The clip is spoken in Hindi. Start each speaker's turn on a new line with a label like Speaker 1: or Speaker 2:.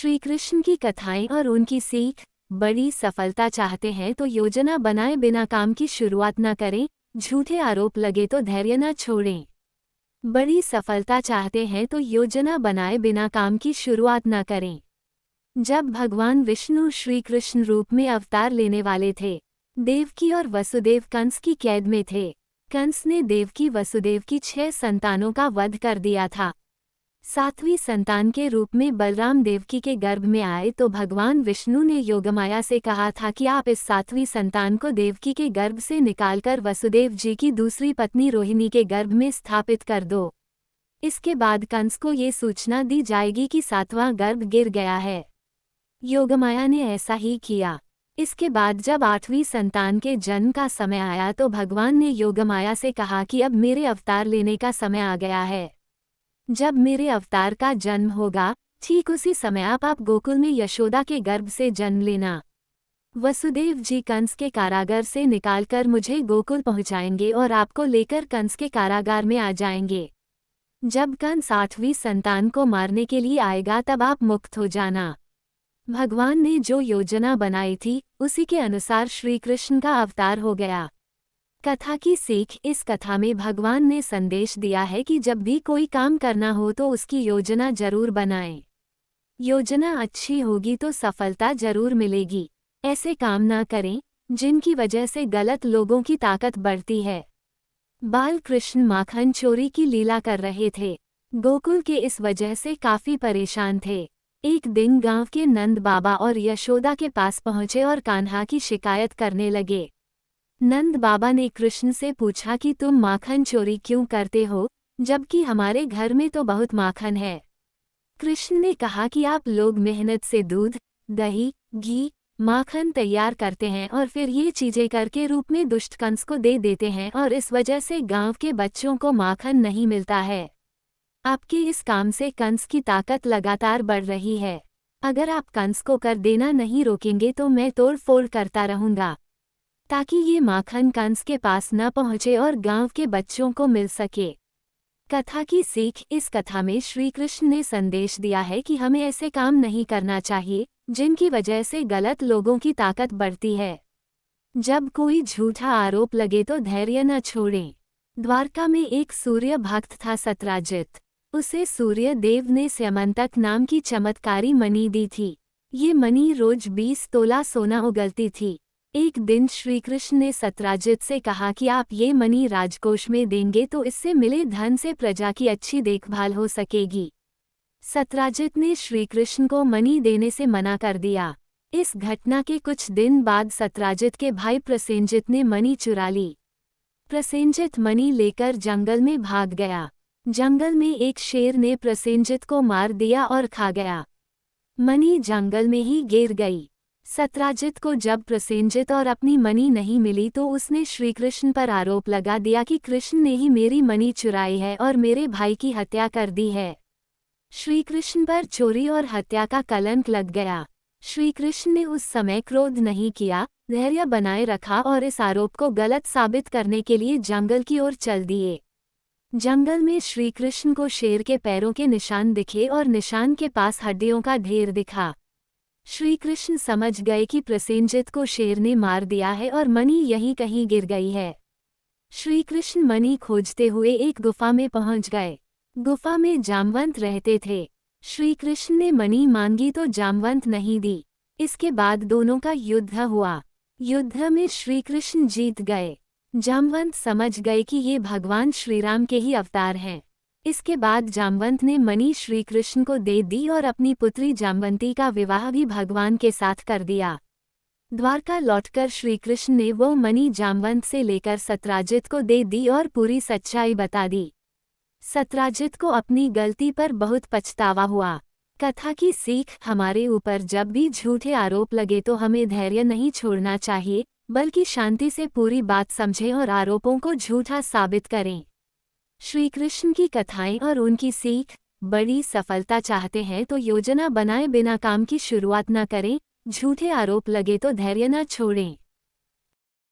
Speaker 1: श्री कृष्ण की कथाएं और उनकी सीख। बड़ी सफलता चाहते हैं तो योजना बनाए बिना काम की शुरुआत न करें, झूठे आरोप लगे तो धैर्य न छोड़ें। बड़ी सफलता चाहते हैं तो योजना बनाए बिना काम की शुरुआत न करें। जब भगवान विष्णु श्री कृष्ण रूप में अवतार लेने वाले थे, देवकी और वसुदेव कंस की कैद में थे। कंस ने देवकी वसुदेव की 6 संतानों का वध कर दिया था। 7वीं संतान के रूप में बलराम देवकी के गर्भ में आए तो भगवान विष्णु ने योगमाया से कहा था कि आप इस 7वीं संतान को देवकी के गर्भ से निकालकर वसुदेव जी की दूसरी पत्नी रोहिणी के गर्भ में स्थापित कर दो। इसके बाद कंस को ये सूचना दी जाएगी कि 7वां गर्भ गिर गया है। योगमाया ने ऐसा ही किया। इसके बाद जब 8वीं संतान के जन्म का समय आया तो भगवान ने योगमाया से कहा कि अब मेरे अवतार लेने का समय आ गया है। जब मेरे अवतार का जन्म होगा, ठीक उसी समय आप गोकुल में यशोदा के गर्भ से जन्म लेना। वसुदेव जी कंस के कारागार से निकालकर मुझे गोकुल पहुंचाएंगे और आपको लेकर कंस के कारागार में आ जाएंगे। जब कंस 8वीं संतान को मारने के लिए आएगा तब आप मुक्त हो जाना। भगवान ने जो योजना बनाई थी, उसी के अनुसार श्री कृष्ण का अवतार हो गया। कथा की सीख। इस कथा में भगवान ने संदेश दिया है कि जब भी कोई काम करना हो तो उसकी योजना जरूर बनाएं। योजना अच्छी होगी तो सफलता जरूर मिलेगी। ऐसे काम ना करें जिनकी वजह से गलत लोगों की ताकत बढ़ती है। बाल कृष्ण माखन चोरी की लीला कर रहे थे। गोकुल के इस वजह से काफी परेशान थे। एक दिन गांव के नंद बाबा और यशोदा के पास पहुंचे और कान्हा की शिकायत करने लगे। नंद बाबा ने कृष्ण से पूछा कि तुम माखन चोरी क्यों करते हो, जबकि हमारे घर में तो बहुत माखन है। कृष्ण ने कहा कि आप लोग मेहनत से दूध, दही, घी, माखन तैयार करते हैं और फिर ये चीजें करके रूप में दुष्ट कंस को दे देते हैं और इस वजह से गांव के बच्चों को माखन नहीं मिलता है। आपके इस काम से कंस की ताकत लगातार बढ़ रही है। अगर आप कंस को कर देना नहीं रोकेंगे तो मैं तोड़ फोड़ करता रहूंगा, ताकि ये माखन कंस के पास न पहुंचे और गांव के बच्चों को मिल सके। कथा की सीख। इस कथा में श्री कृष्ण ने संदेश दिया है कि हमें ऐसे काम नहीं करना चाहिए जिनकी वजह से गलत लोगों की ताकत बढ़ती है। जब कोई झूठा आरोप लगे तो धैर्य न छोड़ें। द्वारका में एक सूर्य भक्त था सत्राजित। उसे सूर्य देव ने स्यमंतक नाम की चमत्कारी मणि दी थी। ये मणि रोज 20 तोला सोना उगलती थी। एक दिन श्री कृष्ण ने सत्राजित से कहा कि आप ये मणि राजकोष में देंगे तो इससे मिले धन से प्रजा की अच्छी देखभाल हो सकेगी। सत्राजित ने श्री कृष्ण को मणि देने से मना कर दिया। इस घटना के कुछ दिन बाद सत्राजित के भाई प्रसेनजित ने मणि चुरा ली। प्रसेनजित मणि लेकर जंगल में भाग गया। जंगल में एक शेर ने प्रसेनजित को मार दिया और खा गया। मणि जंगल में ही गिर गई। सत्राजित को जब प्रसेनजित और अपनी मणि नहीं मिली तो उसने श्री कृष्ण पर आरोप लगा दिया कि कृष्ण ने ही मेरी मणि चुराई है और मेरे भाई की हत्या कर दी है। श्री कृष्ण पर चोरी और हत्या का कलंक लग गया। श्री कृष्ण ने उस समय क्रोध नहीं किया, धैर्य बनाए रखा और इस आरोप को गलत साबित करने के लिए जंगल की ओर चल दिए। जंगल में श्री कृष्ण को शेर के पैरों के निशान दिखे और निशान के पास हड्डियों का ढेर दिखा। श्री कृष्ण समझ गए कि प्रसेनजित को शेर ने मार दिया है और मणि यहीं कहीं गिर गई है। श्री कृष्ण मणि खोजते हुए एक गुफा में पहुंच गए। गुफा में जामवंत रहते थे। श्री कृष्ण ने मणि मांगी तो जामवंत नहीं दी। इसके बाद दोनों का युद्ध हुआ। युद्ध में श्री कृष्ण जीत गए। जामवंत समझ गए कि ये भगवान श्रीराम के ही अवतार हैं। इसके बाद जामवंत ने मणि श्री कृष्ण को दे दी और अपनी पुत्री जामवंती का विवाह भी भगवान के साथ कर दिया। द्वारका लौटकर श्री कृष्ण ने वो मणि जामवंत से लेकर सत्राजित को दे दी और पूरी सच्चाई बता दी। सत्राजित को अपनी गलती पर बहुत पछतावा हुआ। कथा की सीख। हमारे ऊपर जब भी झूठे आरोप लगे तो हमें धैर्य नहीं छोड़ना चाहिए, बल्कि शांति से पूरी बात समझें और आरोपों को झूठा साबित करें। श्री कृष्ण की कथाएं और उनकी सीख। बड़ी सफलता चाहते हैं तो योजना बनाए बिना काम की शुरुआत न करें, झूठे आरोप लगे तो धैर्य न छोड़ें।